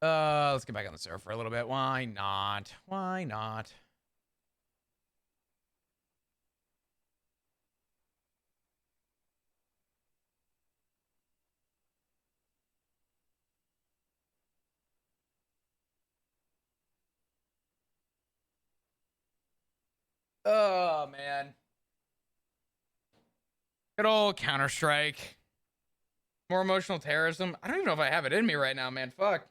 Let's get back on the server for a little bit. Why not? Why not? Oh man. Good old Counter-Strike. More emotional terrorism. I don't even know if I have it in me right now, man. Fuck.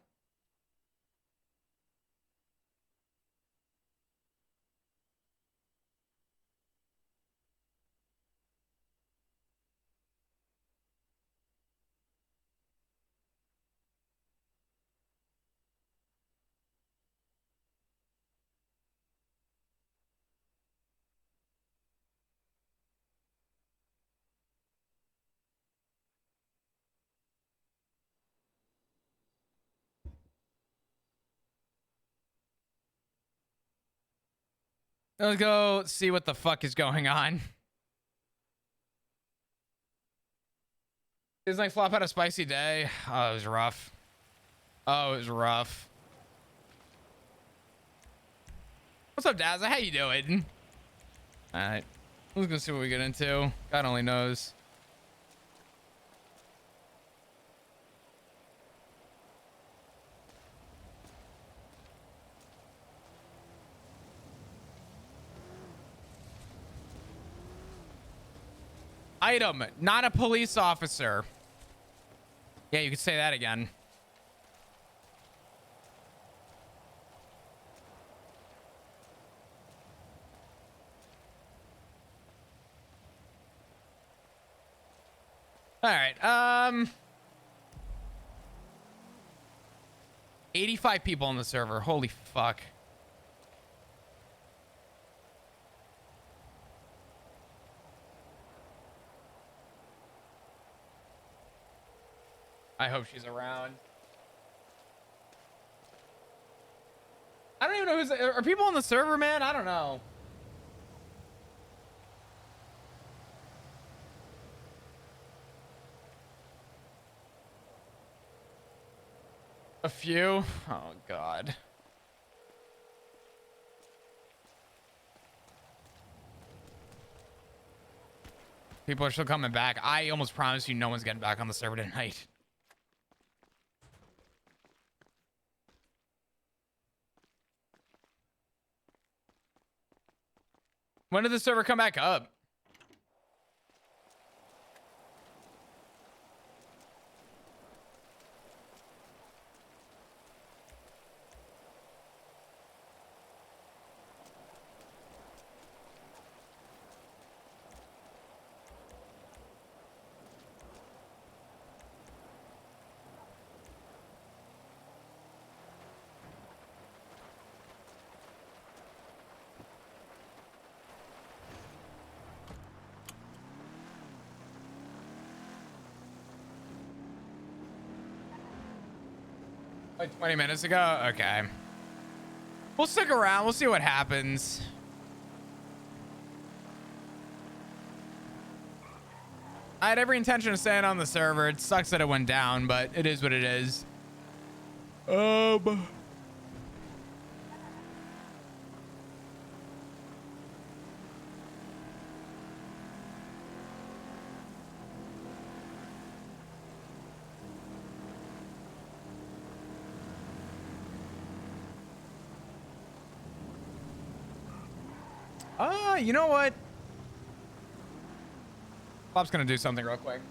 Let's go see what the fuck is going on. Didn't like flop out a spicy day. Oh, it was rough. Oh, it was rough. What's up, Dazza? How you doing? All right. Let's go see what we get into. God only knows. Item, not a police officer. Yeah, you could say that again. All right. 85 people on the server. Holy fuck. I hope she's around. I don't even know who's... Are people on the server, man? I don't know. A few? Oh, God. People are still coming back. I almost promise you no one's getting back on the server tonight. When did the server come back up? Like 20 minutes ago? Okay. We'll stick around. We'll see what happens. I had every intention of staying on the server. It sucks that it went down, but it is what it is. You know what? Bob's gonna do something real quick.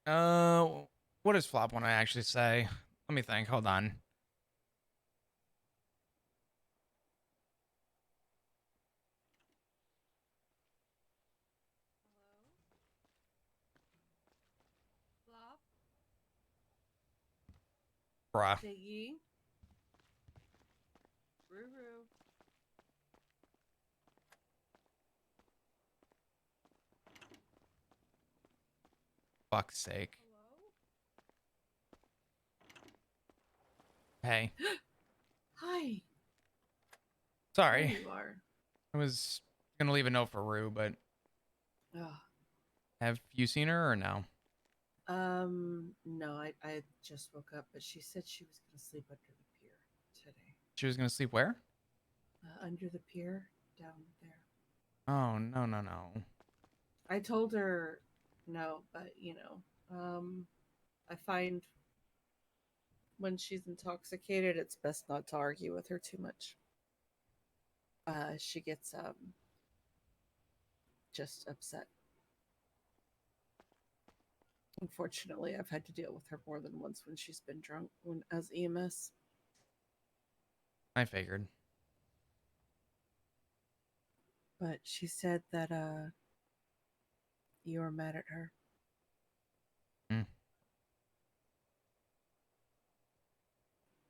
What does flop want to actually say? Let me think. Hold on. Flop, Bruh. Piggy, Ruru. Fuck's sake. Hello? Hey. Hi. There Sorry. you are. I was gonna leave a note for Rue, but Ugh. have you seen her or no? No, I just woke up, but she said she was gonna sleep under the pier today. She was gonna sleep where? Under the pier down there. Oh, no, no, no. I told her no, but I find when she's intoxicated, it's best not to argue with her too much. She gets just upset. Unfortunately, I've had to deal with her more than once when she's been drunk when as EMS. I figured. But she said that you were mad at her. Mm.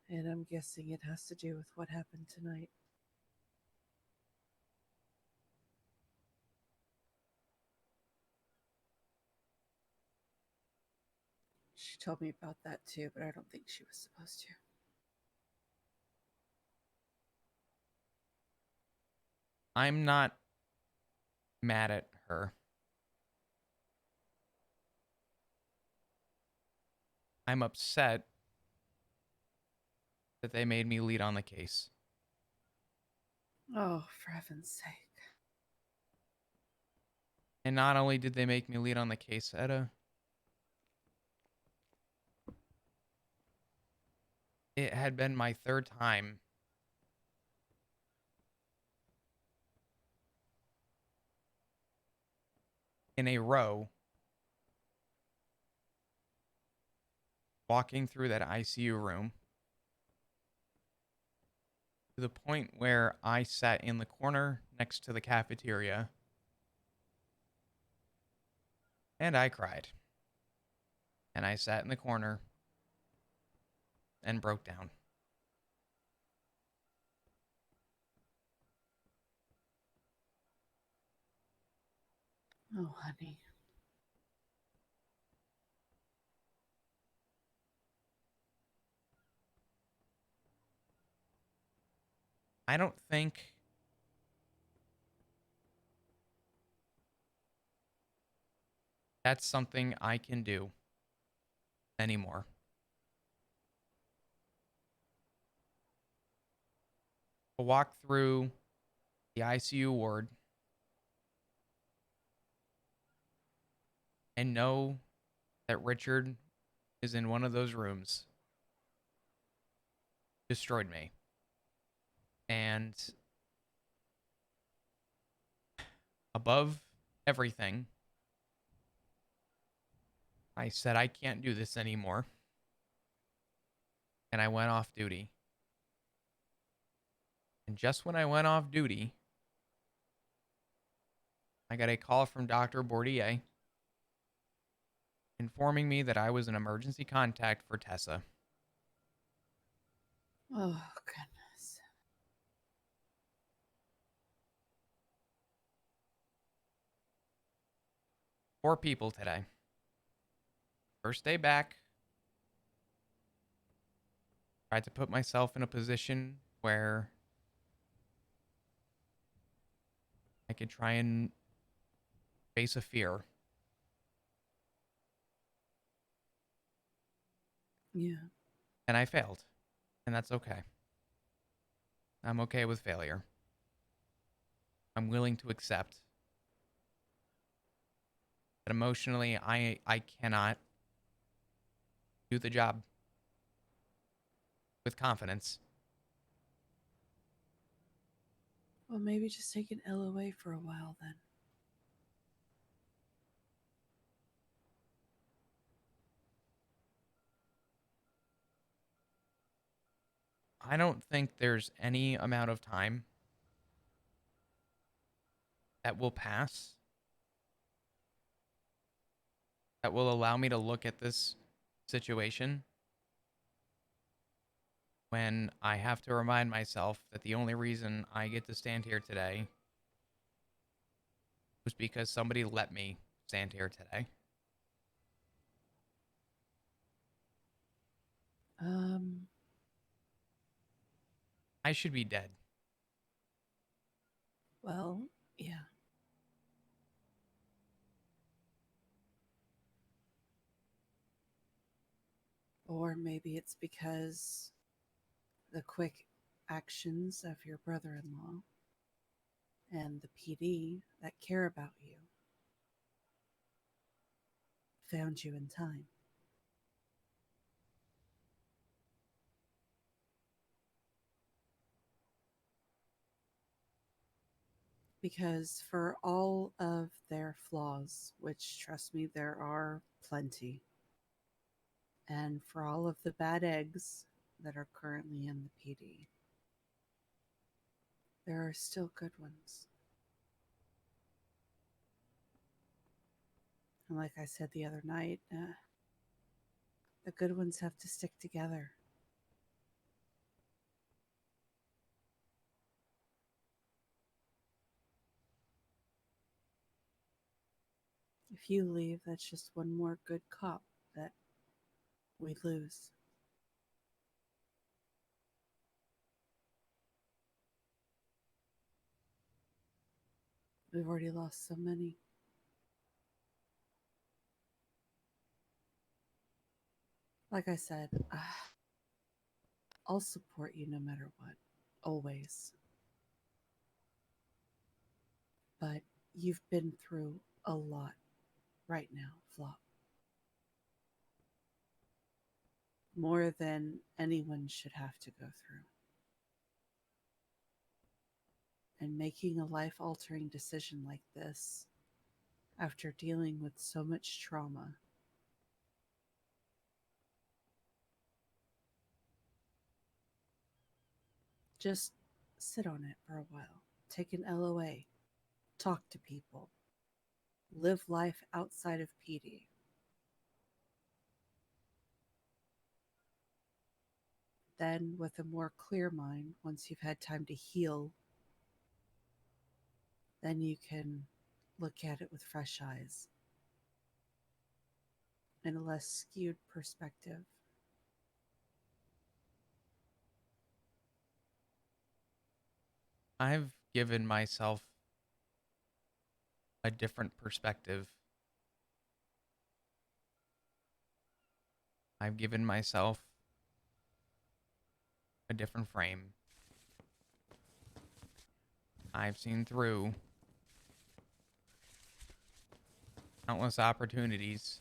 And I'm guessing it has to do with what happened tonight. She told me about that too, but I don't think she was supposed to. I'm not mad at her. I'm upset that they made me lead on the case. Oh, for heaven's sake. And not only did they make me lead on the case, Etta, it had been my third time in a row walking through that ICU room to the point where I sat in the corner next to the cafeteria and I cried. And I sat in the corner and broke down. Oh, honey. I don't think that's something I can do anymore. To walk through the ICU ward and know that Richard is in one of those rooms destroyed me. And above everything, I said, I can't do this anymore. And I went off duty. And just when I went off duty, I got a call from Dr. Bordier informing me that I was an emergency contact for Tessa. Oh, goodness. 4 people today. First day back, tried to put myself in a position where I could try and face a fear. Yeah. And I failed. And that's okay. I'm okay with failure. I'm willing to accept that emotionally I cannot do the job with confidence. Well, maybe just take an LOA for a while then. I don't think there's any amount of time that will pass that will allow me to look at this situation when I have to remind myself that the only reason I get to stand here today was because somebody let me stand here today. Um, I should be dead. well, yeah. Or maybe it's because the quick actions of your brother in law and the PD that care about you found you in time. Because for all of their flaws, which trust me, there are plenty, and for all of the bad eggs that are currently in the PD, there are still good ones. And like I said the other night, the good ones have to stick together. If you leave, that's just one more good cop that we lose. We've already lost so many. Like I said, I'll support you no matter what, always. But you've been through a lot right now, Flop. More than anyone should have to go through. And making a life altering decision like this, after dealing with so much trauma, just sit on it for a while. Take an LOA. Talk to people. Live life outside of PD. Then, with a more clear mind, once you've had time to heal, then you can look at it with fresh eyes and a less skewed perspective. I've given myself a different perspective. I've given myself a different frame. I've seen through countless opportunities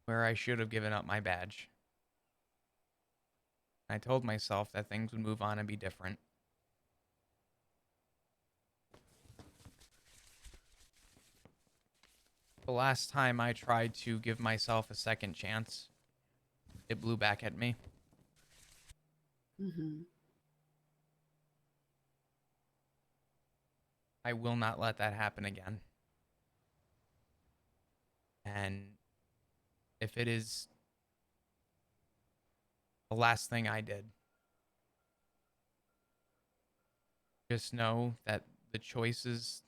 where I should have given up my badge. I told myself that things would move on and be different. The last time I tried to give myself a second chance, it blew back at me. Mm-hmm. I will not let that happen again. And if it is the last thing I did, just know that the choices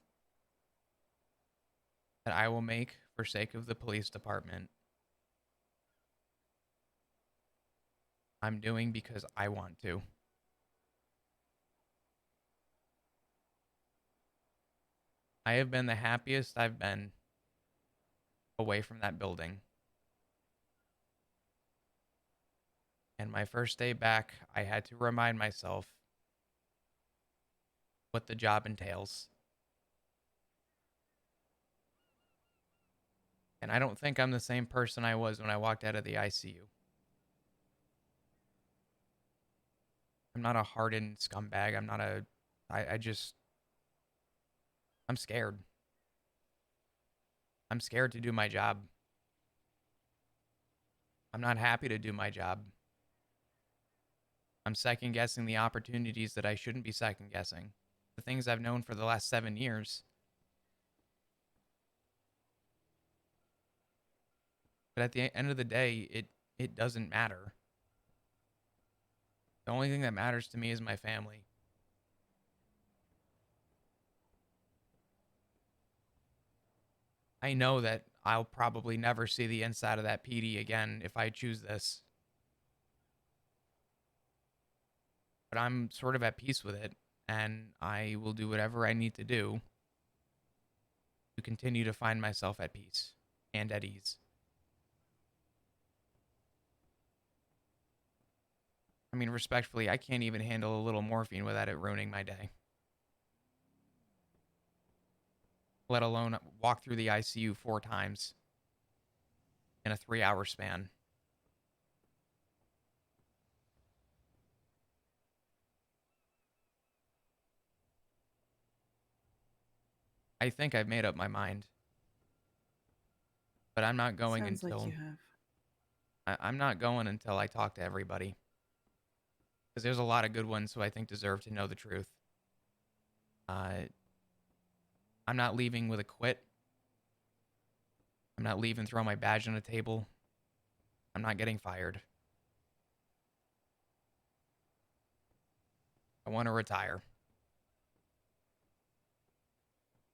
that I will make for sake of the police department, I'm doing because I want to. I have been the happiest I've been away from that building. And my first day back, I had to remind myself what the job entails. And I don't think I'm the same person I was when I walked out of the ICU. I'm not a hardened scumbag. I'm not a. I just. I'm scared. I'm scared to do my job. I'm not happy to do my job. I'm second guessing the opportunities that I shouldn't be second guessing. The things I've known for the last 7 years. But at the end of the day, it doesn't matter. The only thing that matters to me is my family. I know that I'll probably never see the inside of that PD again if I choose this. But I'm sort of at peace with it, and I will do whatever I need to do to continue to find myself at peace and at ease. I mean, respectfully, I can't even handle a little morphine without it ruining my day. Let alone walk through the ICU 4 times in a 3-hour span. I think I've made up my mind, but I'm not going Sounds like you until have. I'm not going until I talk to everybody, because there's a lot of good ones who I think deserve to know the truth. Uh, I'm not leaving with a quit. I'm not leaving throwing my badge on a table. I'm not getting fired. I want to retire,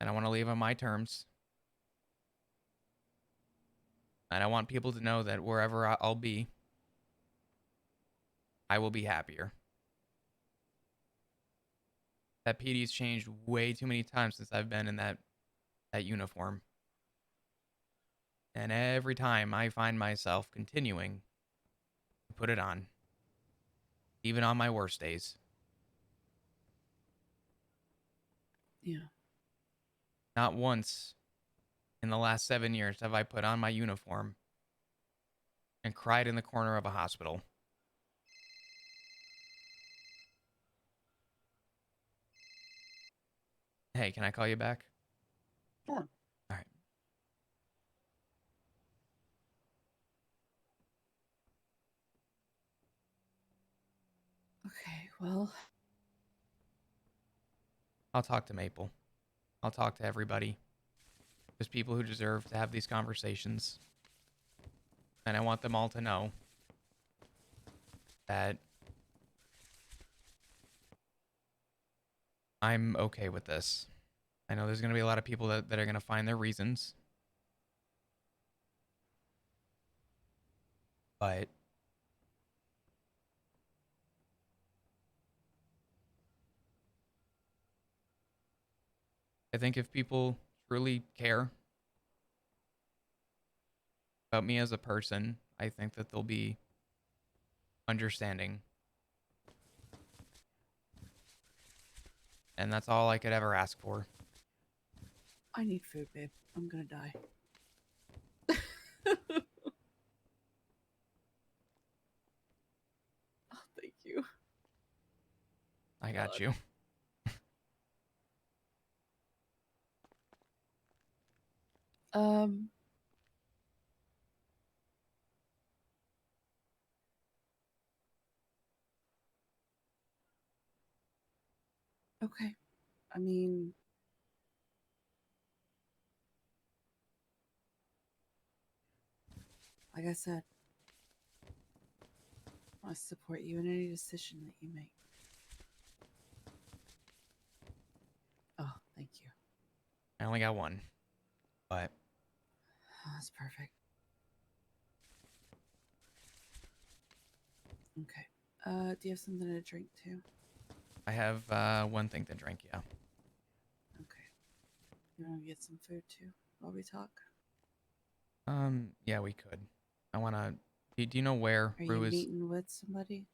and I want to leave on my terms. And I want people to know that wherever I'll be, I will be happier. That PD's changed way too many times since I've been in that uniform. And every time I find myself continuing to put it on, even on my worst days. Yeah. Not once in the last 7 years have I put on my uniform and cried in the corner of a hospital. Hey, can I call you back? Sure. All right. Okay, well, I'll talk to Maple. I'll talk to everybody. There's people who deserve to have these conversations. And I want them all to know that I'm okay with this. I know there's going to be a lot of people that are going to find their reasons. But I think if people truly care about me as a person, I think that they'll be understanding. And that's all I could ever ask for. I need food, babe. I'm gonna die. Oh, thank you. I got God. you. Um, okay. I mean, like I said, I support you in any decision that you make. Oh, thank you. I only got one. But Oh, that's perfect. Okay. Do you have something to drink too? I have one thing to drink, yeah. Okay. You want to get some food too while we talk? Yeah, we could. I want to. Do you know where Are you Rue is? meeting with somebody?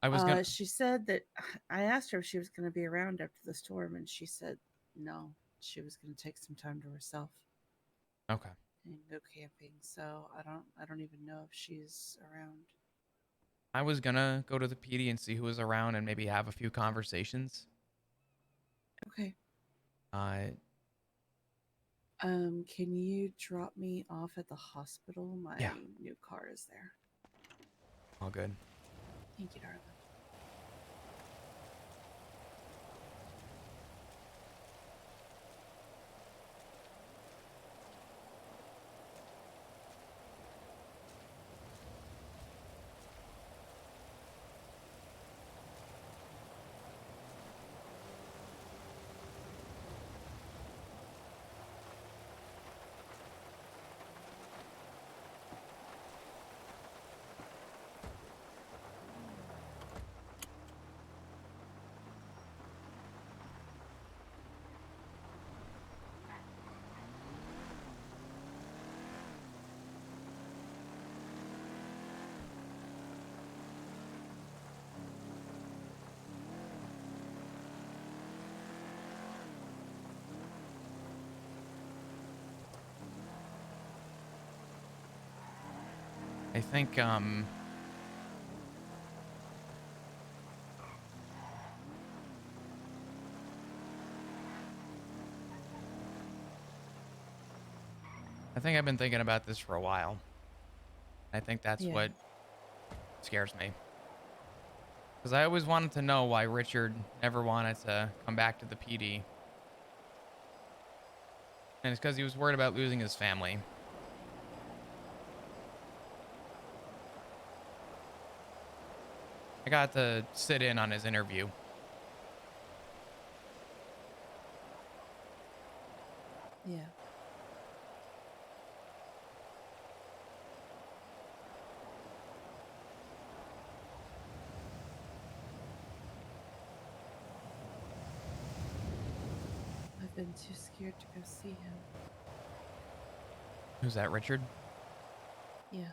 I was gonna. She said that I asked her if she was going to be around after the storm, and she said no. She was going to take some time to herself Okay. and go camping. So I don't even know if she's around. I was gonna go to the PD and see who was around and maybe have a few conversations. Okay. Uh, Can you drop me off at the hospital? My yeah, new car is there. all good. Thank you, darling. I think I've been thinking about this for a while. I think that's Yeah. what scares me. Because I always wanted to know why Richard never wanted to come back to the PD. And it's because he was worried about losing his family. I got to sit in on his interview. Yeah. I've been too scared to go see him. Who's that, Richard? Yeah.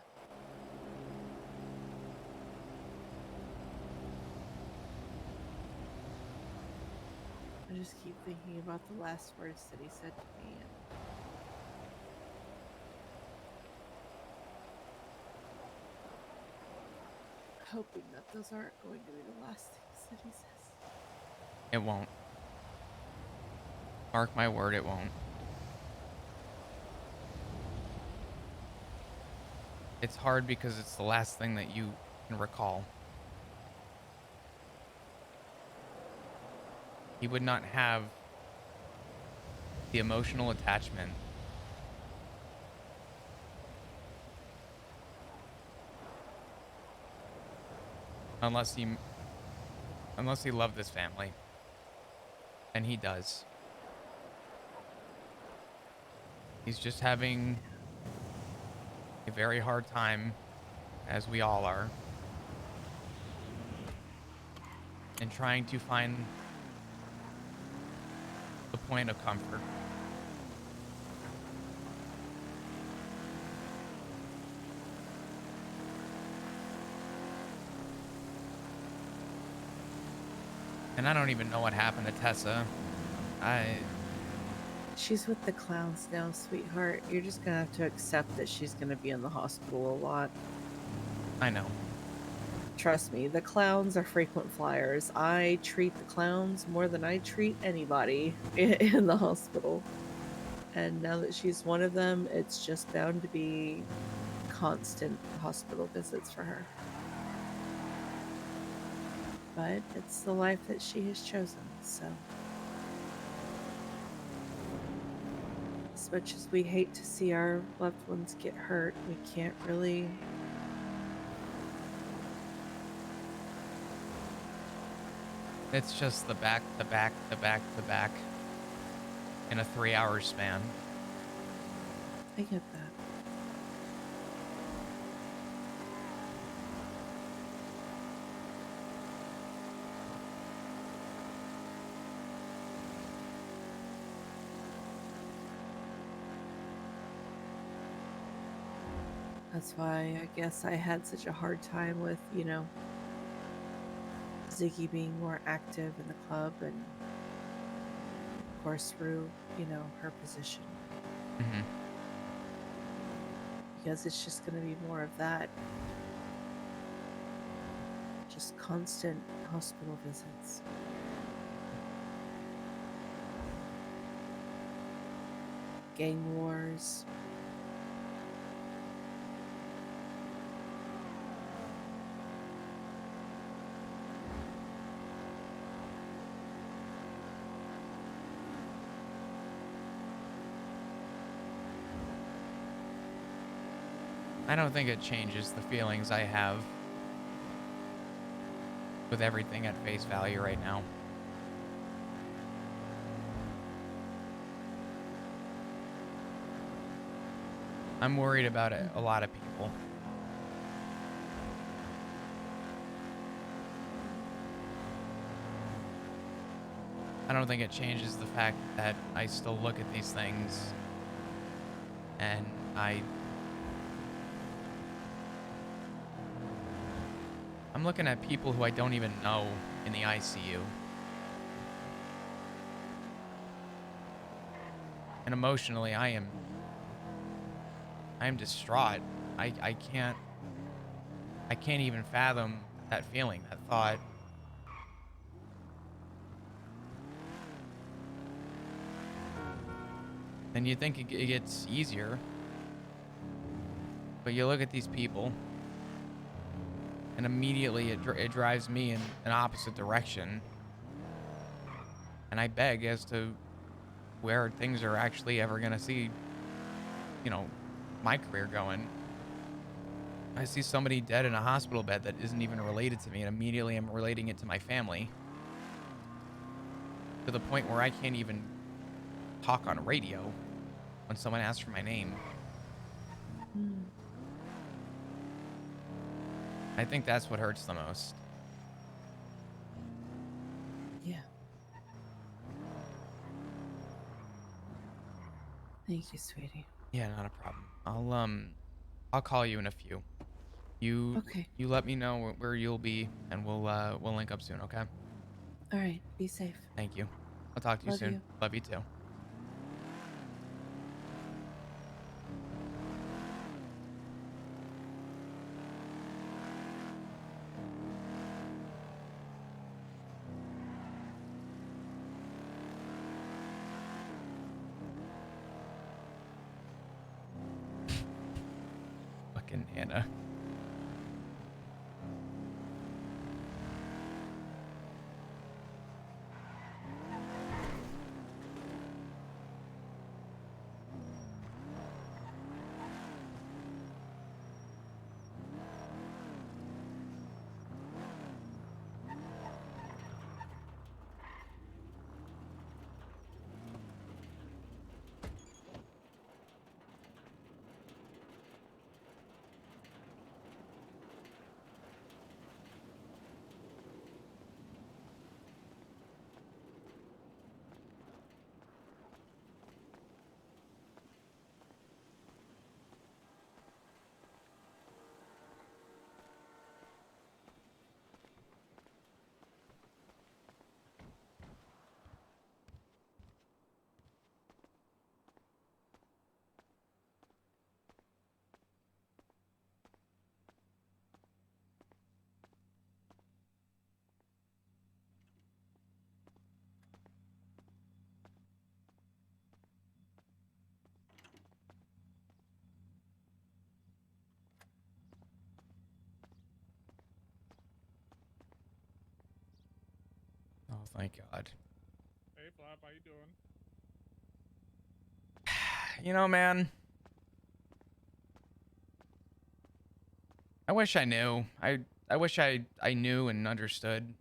I just keep thinking about the last words that he said to me and hoping that those aren't going to be the last things that he says. It won't. Mark my word, it won't. It's hard because it's the last thing that you can recall. He would not have the emotional attachment unless he loved this family. And he does. He's just having a very hard time, as we all are, and trying to find the point of comfort. And I don't even know what happened to Tessa. She's with the clowns now, sweetheart. You're just gonna have to accept that she's gonna be in the hospital a lot. I know. Trust me, the clowns are frequent flyers. I treat the clowns more than I treat anybody in the hospital. And now that she's one of them, it's just bound to be constant hospital visits for her. But it's the life that she has chosen, so. As much as we hate to see our loved ones get hurt, we can't really. It's just the back to back to back to back in a 3-hour span. I get that. That's why I guess I had such a hard time with, Ziggy being more active in the club and, of course, Rue, her position. Mm-hmm. Because it's just going to be more of that. Just constant hospital visits. Gang wars. I don't think it changes the feelings I have with everything at face value right now. I'm worried about a lot of people. I don't think it changes the fact that I still look at these things and I'm looking at people who I don't even know in the ICU. And emotionally, I am distraught. I can't I can't even fathom that feeling, that thought. And you think it gets easier, but you look at these people, and immediately it drives me in an opposite direction. And I beg as to where things are actually ever going to see, you know, my career going. I see somebody dead in a hospital bed that isn't even related to me, and immediately I'm relating it to my family to the point where I can't even talk on radio when someone asks for my name. Mm, I think that's what hurts the most. yeah. Thank you, sweetie. Yeah, not a problem. I'll call you in a few. You Okay. you let me know where you'll be, and we'll link up soon, okay? All right. Be safe. Thank you. I'll talk to you Love soon. you. Love you too. Fucking Anna. Oh, thank God. Hey, Flap, how you doing? You know, man, I wish I knew. I wish I knew and understood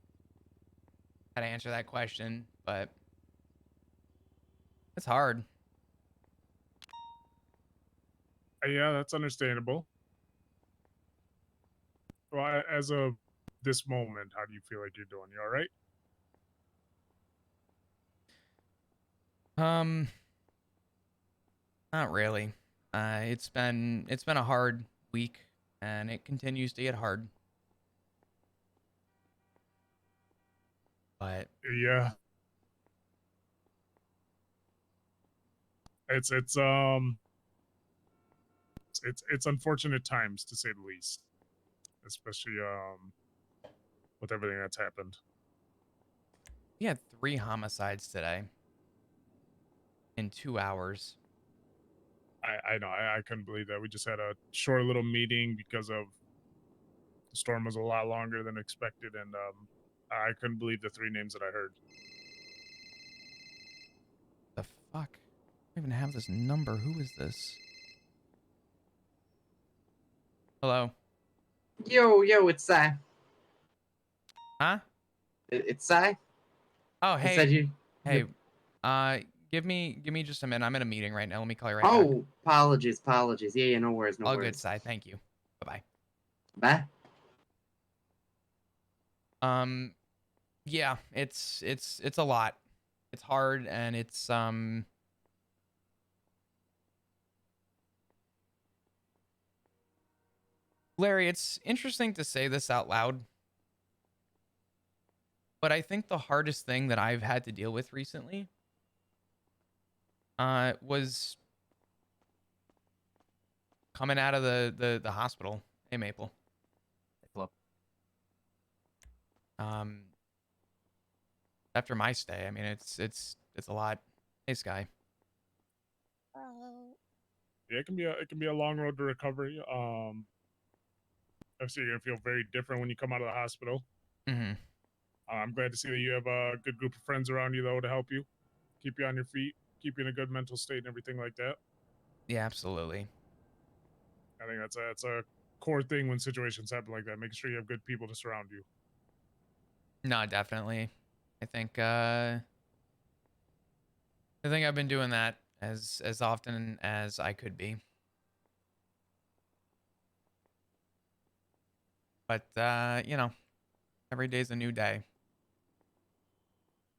how to answer that question, but it's hard. Yeah, that's understandable. Well, as of this moment, how do you feel like you're doing? You all right? Um, Not really. It's been a hard week, and it continues to get hard. But Yeah, it's it's um it's unfortunate times to say the least, especially with everything that's happened. we had 3 homicides today in 2 hours. I know I couldn't believe that. We just had a short little meeting because of the storm was a lot longer than expected, and I couldn't believe the three names that I heard. The fuck? I don't even have this number. Who is this? Hello? Yo, it's Huh? it's Sai. Oh, I said hey. you. Hey. Uh, give me just a minute. I'm in a meeting right now. Let me call you right back. Oh, apologies. Yeah, no worries, no All good, worries. Si. Thank you. Bye-bye. Bye. Yeah, it's a lot. It's hard, and it's Larry, it's interesting to say this out loud, but I think the hardest thing that I've had to deal with recently was coming out of the hospital. Hey, Maple. Um, after my stay, I mean, it's a lot. Hey, Sky. Oh, Yeah, it can be a long road to recovery. Obviously, you're gonna feel very different when you come out of the hospital. Mm-hmm. I'm glad to see that you have a good group of friends around you, though, to help you, keep you on your feet, keep you in a good mental state, and everything like that. Yeah, absolutely. I think that's a core thing when situations happen like that. Making sure you have good people to surround you. No, definitely. I think I've been doing that as often as I could be. But you know, every day's a new day.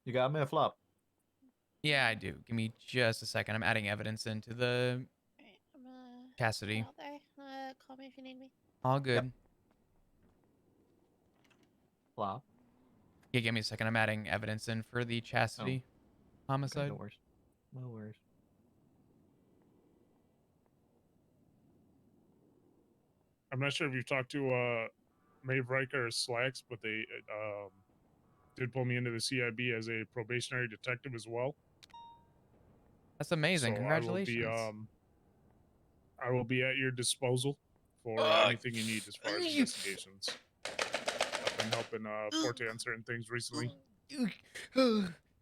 You got me a flop. Yeah, I do. Give me just a second. I'm adding evidence into the alright. I'm gonna Cassidy. head out there. Call me if you need me. All good. Yep. Flop. Yeah, give me a second. I'm adding evidence in for the Chastity Okay, homicide. no worries. No worries. I'm not sure if you've talked to Maeve Riker or Slacks, but they did pull me into the CIB as a probationary detective as well. That's amazing. So Congratulations. I will be at your disposal for anything you need as far as investigations. I've been helping Forte on certain things recently.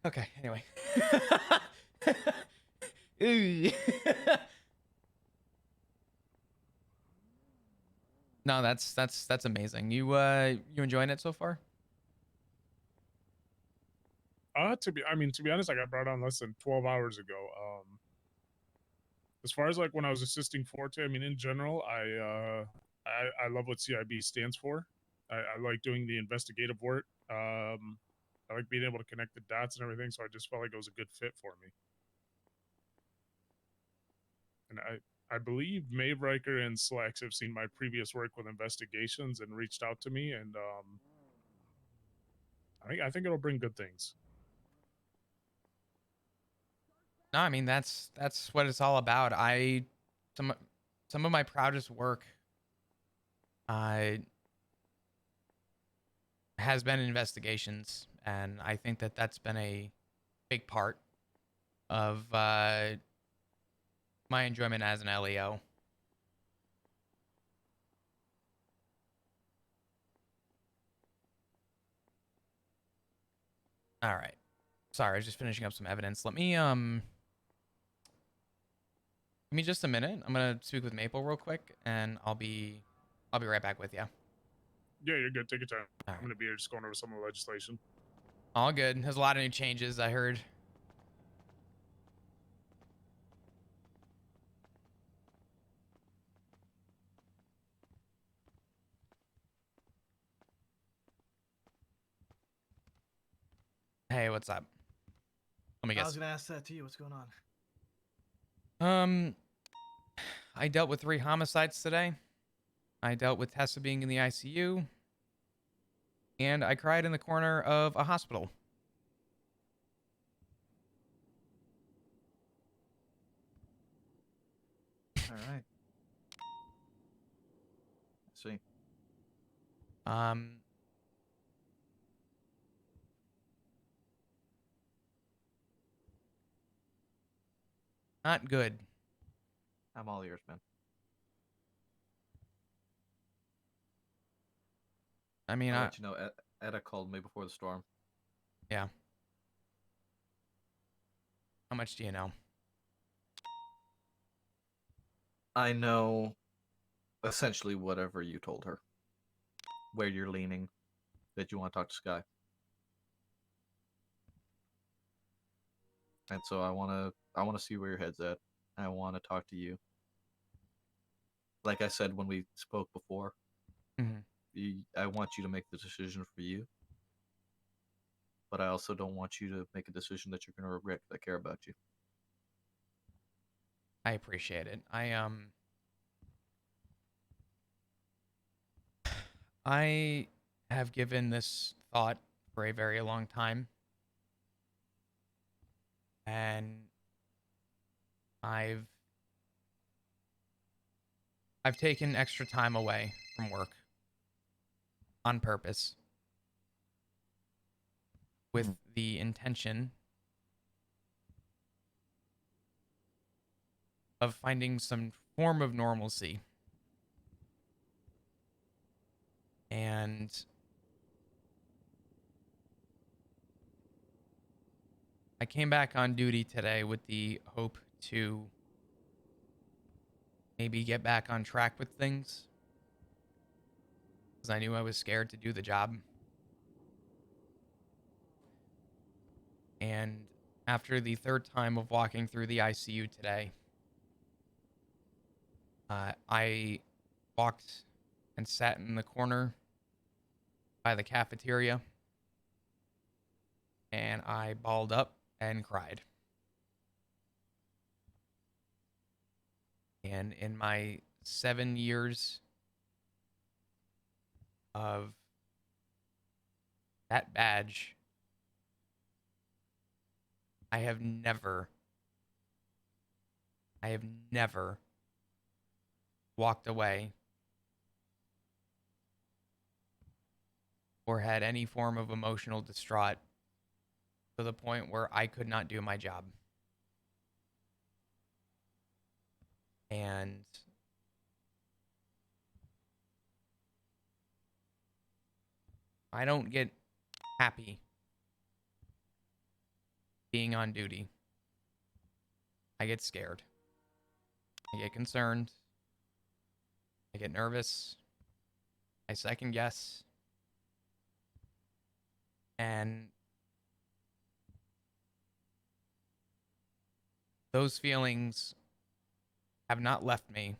Okay, anyway. No, that's amazing. You enjoying it so far? To be honest, I got brought on less than 12 hours ago. As far as like when I was assisting Forte, I mean, in general, I love what CIB stands for. I like doing the investigative work. I like being able to connect the dots and everything. So I just felt like it was a good fit for me. And I believe Maeve Riker and Slacks have seen my previous work with investigations and reached out to me, and I think it'll bring good things. No, I mean that's what it's all about. Some some of my proudest work uh has been investigations, and I think that that's been a big part of my enjoyment as an LEO. All right. Sorry, I was just finishing up some evidence. Let me give me just a minute. I'm gonna speak with Maple real quick, and I'll be right back with you. Yeah, you're good. Take your time. All I'm right. gonna be here just going over some of the legislation. All good. There's a lot of new changes, I heard. Hey, what's up? Let me I was guess. gonna ask that to you. What's going on? I dealt with 3 homicides today. I dealt with Tessa being in the ICU, and I cried in the corner of a hospital. All right. I see. Um, not good. I'm all ears, man. I mean, I'll let you know. Etta called me before the storm. yeah. How much do you know? I know essentially whatever you told her. Where you're leaning, that you want to talk to Sky. And so I wanna see where your head's at. I wanna talk to you. Like I said when we spoke before, I want you to make the decision for you. But I also don't want you to make a decision that you're gonna regret because I care about you. I appreciate it. I have given this thought for a very long time, and I've taken extra time away from work on purpose. with the intention of finding some form of normalcy. And I came back on duty today with the hope to maybe get back on track with things, because I knew I was scared to do the job. And after the third time of walking through the ICU today, I walked and sat in the corner by the cafeteria, and I balled up and cried. And in my 7 years of that badge, I have never walked away or had any form of emotional distraught to the point where I could not do my job. And I don't get happy being on duty. I get scared. I get concerned. I get nervous. I second guess. And those feelings have not left me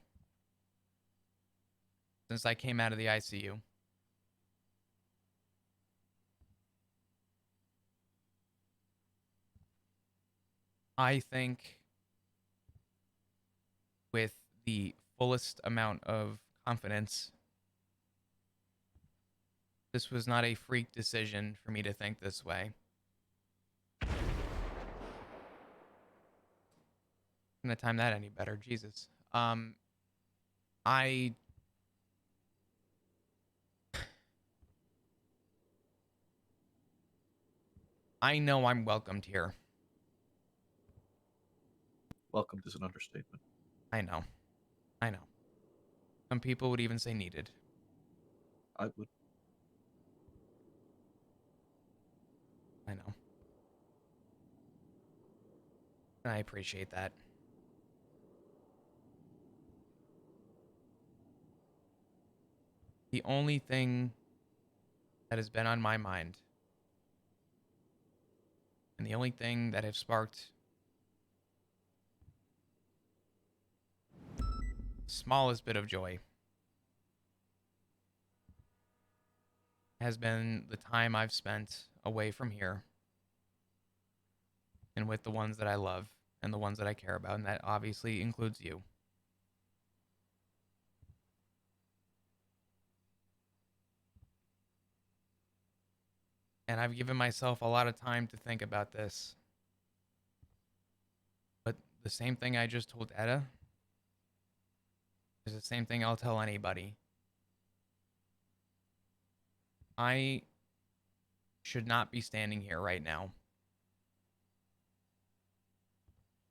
since I came out of the ICU. I think with the fullest amount of confidence, this was not a freak decision for me to think this way. Couldn't have timed that any better. Jesus. I know I'm welcomed here. Welcomed is an understatement. I know. Some people would even say needed. I would. I know. And I appreciate that. The only thing that has been on my mind, and the only thing that has sparked the smallest bit of joy, has been the time I've spent away from here and with the ones that I love and the ones that I care about, and that obviously includes you. And I've given myself a lot of time to think about this. But the same thing I just told Etta is the same thing I'll tell anybody. I should not be standing here right now.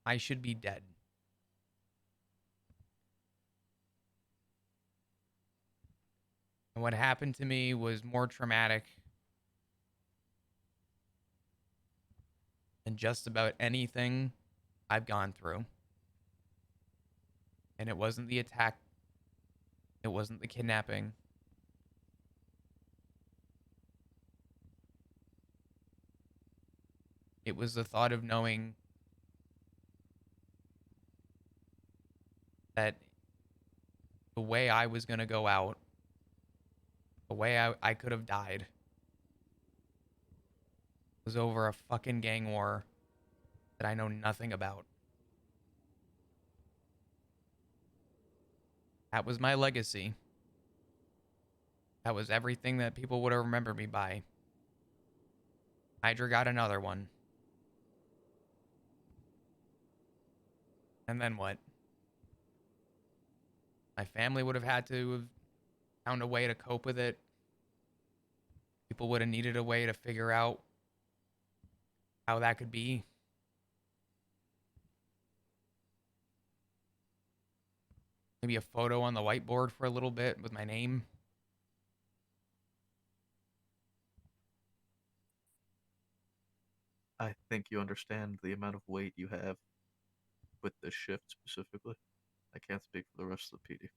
I should be dead. And what happened to me was more traumatic than just about anything I've gone through. And it wasn't the attack. It wasn't the kidnapping. It was the thought of knowing that the way I was going to go out, the way I could have died, was over a fucking gang war that I know nothing about. That was my legacy. That was everything that people would have remembered me by. Hydra got another one. And then what? My family would have had to have found a way to cope with it. People would have needed a way to figure out how that could be. Maybe a photo on the whiteboard for a little bit with my name. I think you understand the amount of weight you have with this shift specifically. I can't speak for the rest of the PD.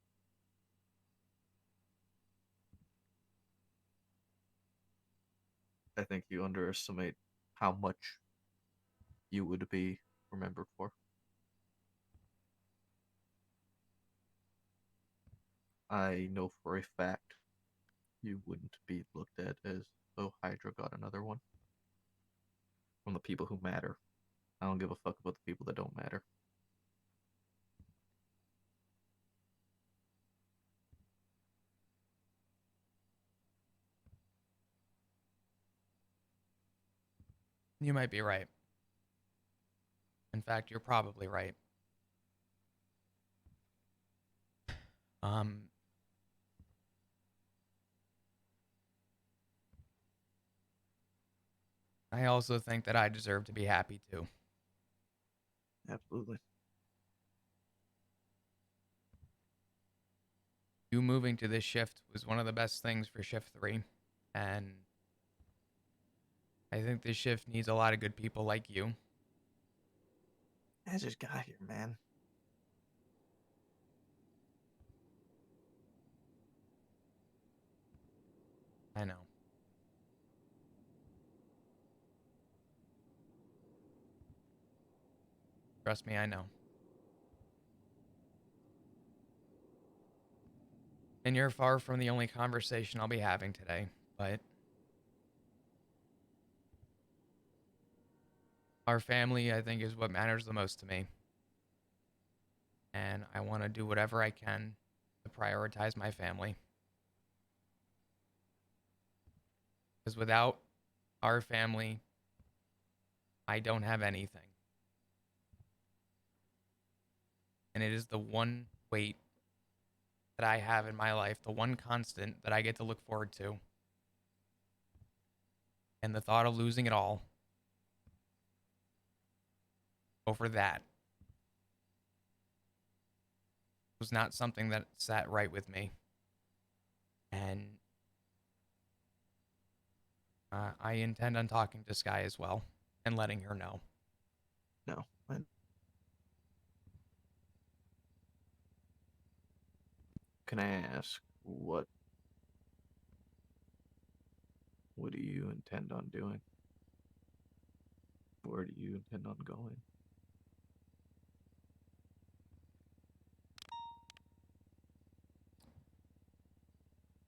I think you underestimate how much you would be remembered for. I know for a fact you wouldn't be looked at as, oh, Hydra got another one. From the people who matter. I don't give a fuck about the people that don't matter. You might be right. In fact, you're probably right. Um, I also think that I deserve to be happy too. Absolutely. You moving to this shift was one of the best things for shift 3. And I think this shift needs a lot of good people like you. I just got here, man. I know. Trust me, I know. And you're far from the only conversation I'll be having today, but our family, I think, is what matters the most to me. And I want to do whatever I can to prioritize my family. Because without our family, I don't have anything. And it is the one weight that I have in my life, the one constant that I get to look forward to. And the thought of losing it all over that was not something that sat right with me. And I intend on talking to Sky as well and letting her know. No. Can I ask what do you intend on doing? Where do you intend on going?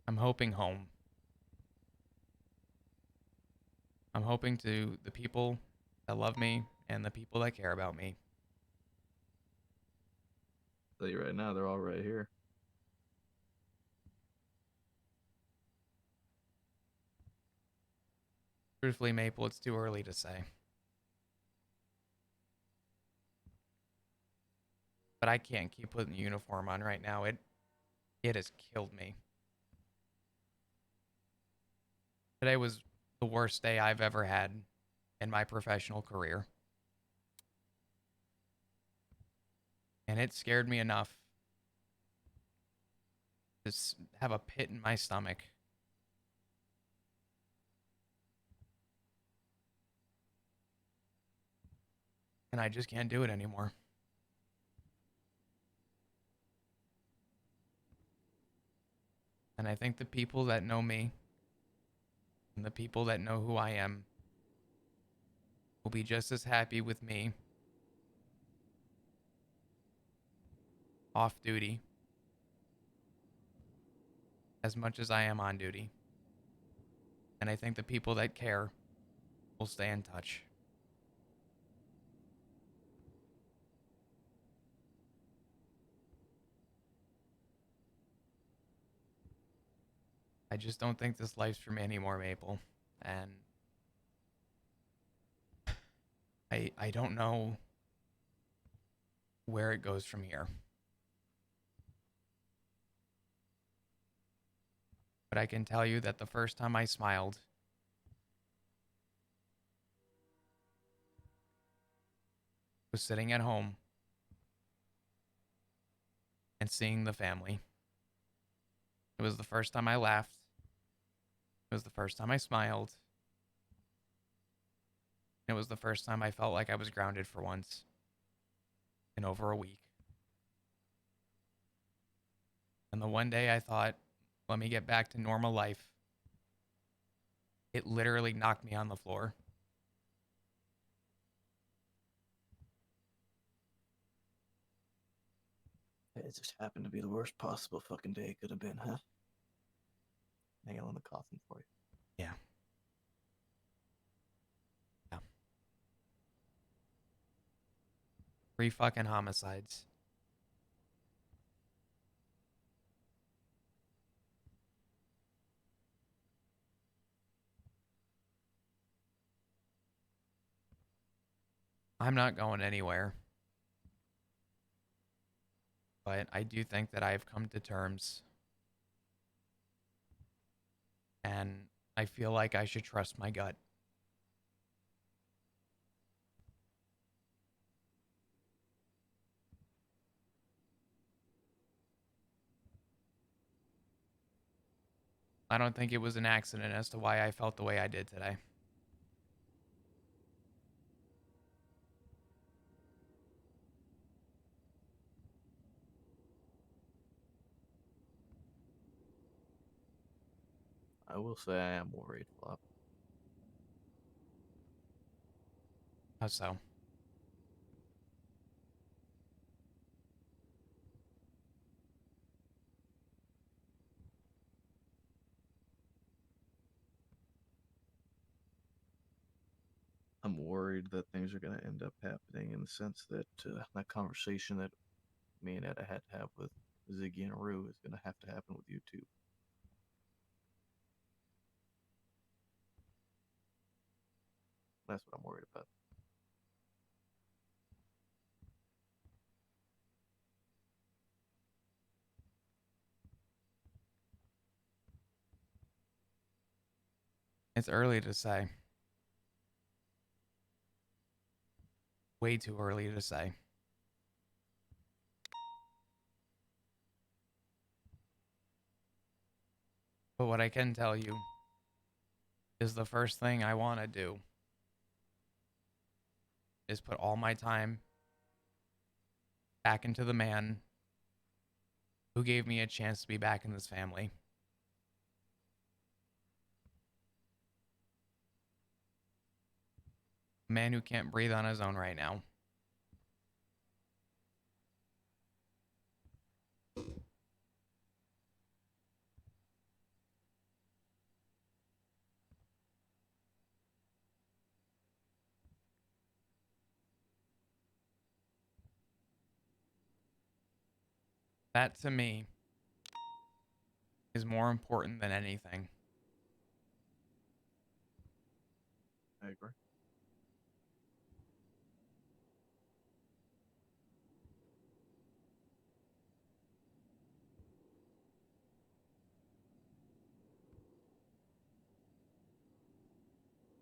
I'm hoping home. I'm hoping to the people that love me and the people that care about me. I'll tell you right now, they're all right here. Truthfully, Maple, it's too early to say. But I can't keep putting the uniform on right now. It has killed me. Today was the worst day I've ever had in my professional career. And it scared me enough to have a pit in my stomach. And I just can't do it anymore. And I think the people that know me and the people that know who I am will be just as happy with me off duty as much as I am on duty. And I think the people that care will stay in touch. I just don't think this life's for me anymore, Maple. And I don't know where it goes from here. But I can tell you that the first time I smiled was sitting at home and seeing the family. It was the first time I laughed. It was the first time I smiled. It was the first time I felt like I was grounded for once in over a week. And the one day I thought, let me get back to normal life, it literally knocked me on the floor. It just happened to be the worst possible fucking day it could have been, huh? Nail in the coffin for you. Yeah. Yeah. 3 fucking homicides. I'm not going anywhere. But I do think that I've come to terms. And I feel like I should trust my gut. I don't think it was an accident as to why I felt the way I did today. I will say I am worried, Flop. How so? I'm worried that things are going to end up happening in the sense that that conversation that me and Etta had to have with Ziggy and Aru is going to happen with you too. That's what I'm worried about. It's early to say. Way too early to say. But what I can tell you is the first thing I want to do is put all my time back into the man who gave me a chance to be back in this family. A man who can't breathe on his own right now. That to me is more important than anything. I agree.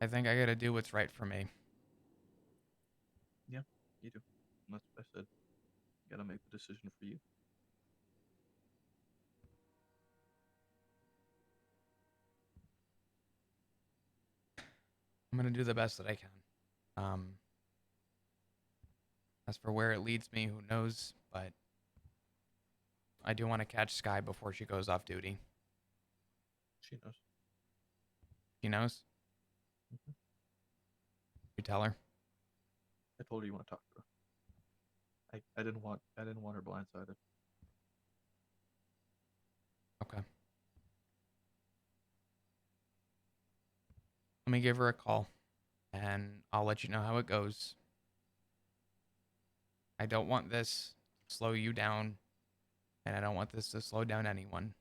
I think I gotta do what's right for me. Yeah, you do. That's what I said. You gotta make the decision for you. I'm gonna do the best that I can. Um, as for where it leads me, who knows? But I do want to catch Sky before she goes off duty. She knows. She knows? Mm-hmm. You tell her? I told her you want to talk to her. I didn't want her blindsided. Okay. Let me give her a call, and I'll let you know how it goes. I don't want this to slow you down, and I don't want this to slow down anyone.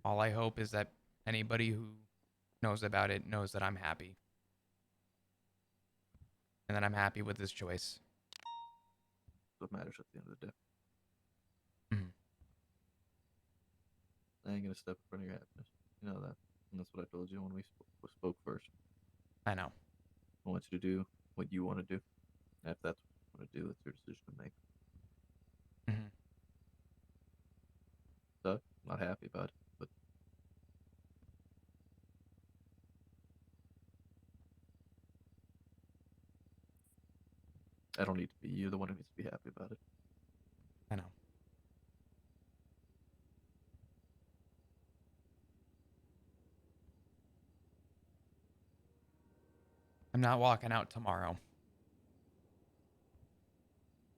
All I hope is that anybody who knows about it knows that I'm happy. And that I'm happy with this choice. What matters at the end of the day. Mhm. I ain't gonna step in front of your happiness. You know that. And that's what I told you when we spoke first. I know. I want you to do what you want to do. And if that's what you want to do, it's your decision to make. Mhm. So, I'm not happy about it, but I don't need to be you, the one who needs to be happy about it. I know. I'm not walking out tomorrow.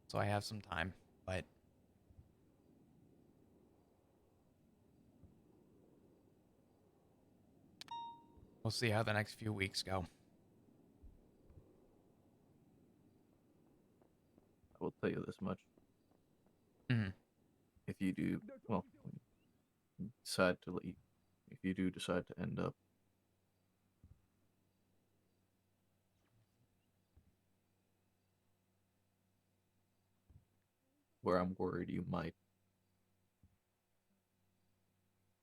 So I have some time, but we'll see how the next few weeks go. I will tell you this much. Mhm. If you do, well, decide to leave, if you do decide to end up where I'm worried you might,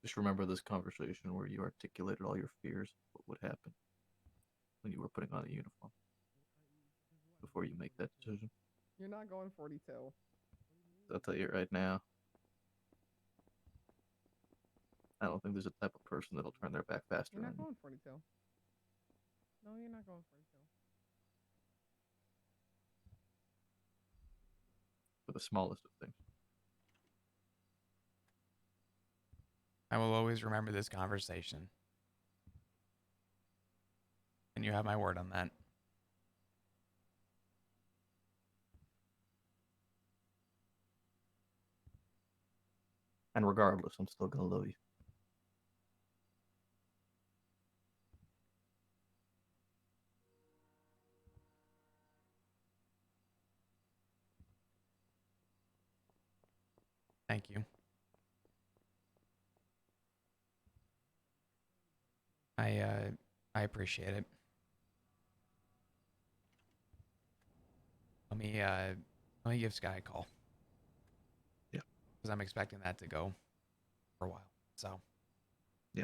just remember this conversation where you articulated all your fears, what would happen when you were putting on a uniform before you make that decision. You're not going 42. I'll tell you right now, I don't think there's a type of person that'll turn their back faster You're on not you. going 42. No, you're not going 42. For the smallest of things. I will always remember this conversation. And you have my word on that. And regardless, I'm still gonna love you. Thank you. I appreciate it. Let me give Sky a call. Yeah. Because I'm expecting that to go for a while. So yeah.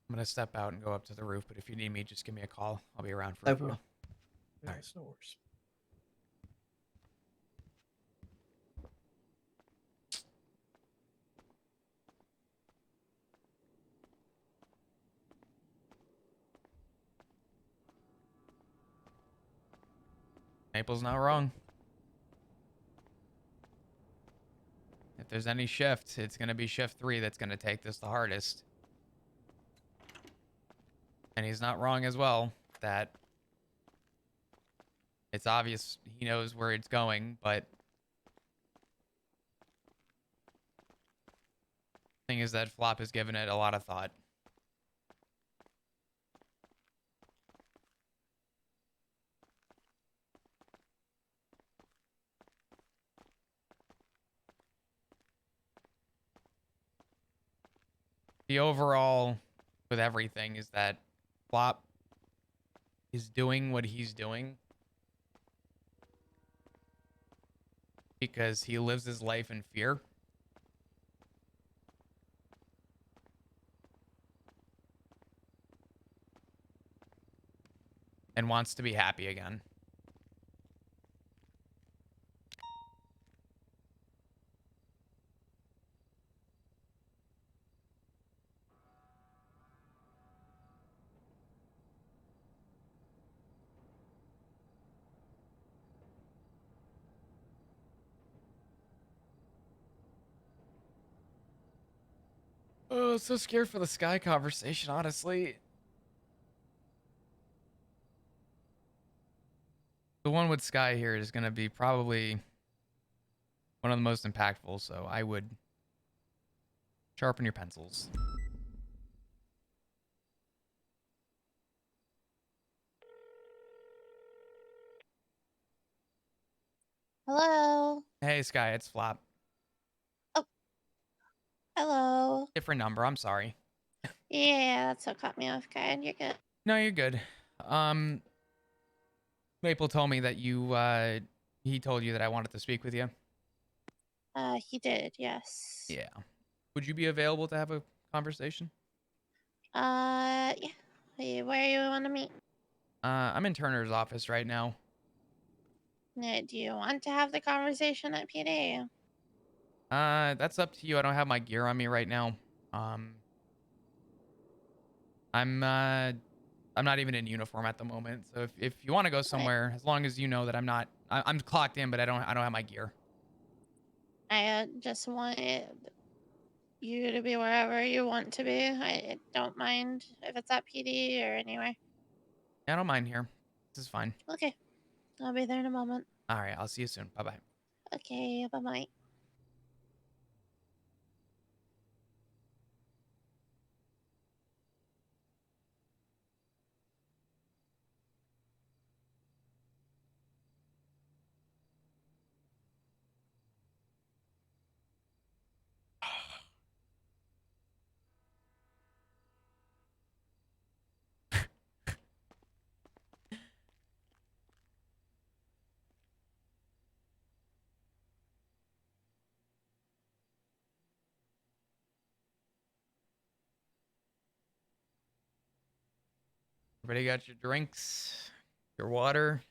I'm gonna step out and go up to the roof, but if you need me, just give me a call. I'll be around for I a few. will. All right. Nice, no worries. Maple's not wrong. If there's any shift, it's gonna be shift 3 that's gonna take this the hardest. And he's not wrong as well, that it's obvious he knows where it's going, but thing is that Flop has given it a lot of thought. The overall with everything is that Flop is doing what he's doing because he lives his life in fear. And wants to be happy again. Oh, so scared for the Sky conversation, honestly. The one with Sky here is going to be probably one of the most impactful, so I would sharpen your pencils. Hello. Hey, Sky, it's Flop. Oh, hello. Different number, I'm sorry. Yeah, that's what caught me off guard. You're good. No, you're good. Maple told me that he told you that I wanted to speak with you. He did, yes. Yeah. Would you be available to have a conversation? Yeah. Hey, where you want to meet? I'm in Turner's office right now. Do you want to have the conversation at PD? That's up to you. I don't have my gear on me right now. Um, I'm not even in uniform at the moment. So if you want to go somewhere, as long as you know that I'm clocked in, but I don't have my gear. I just wanted you to be wherever you want to be. I don't mind if it's at PD or anywhere. I don't mind here. This is fine. Okay, I'll be there in a moment. All right, I'll see you soon. Bye bye. Okay, bye bye. Everybody got your drinks, your water.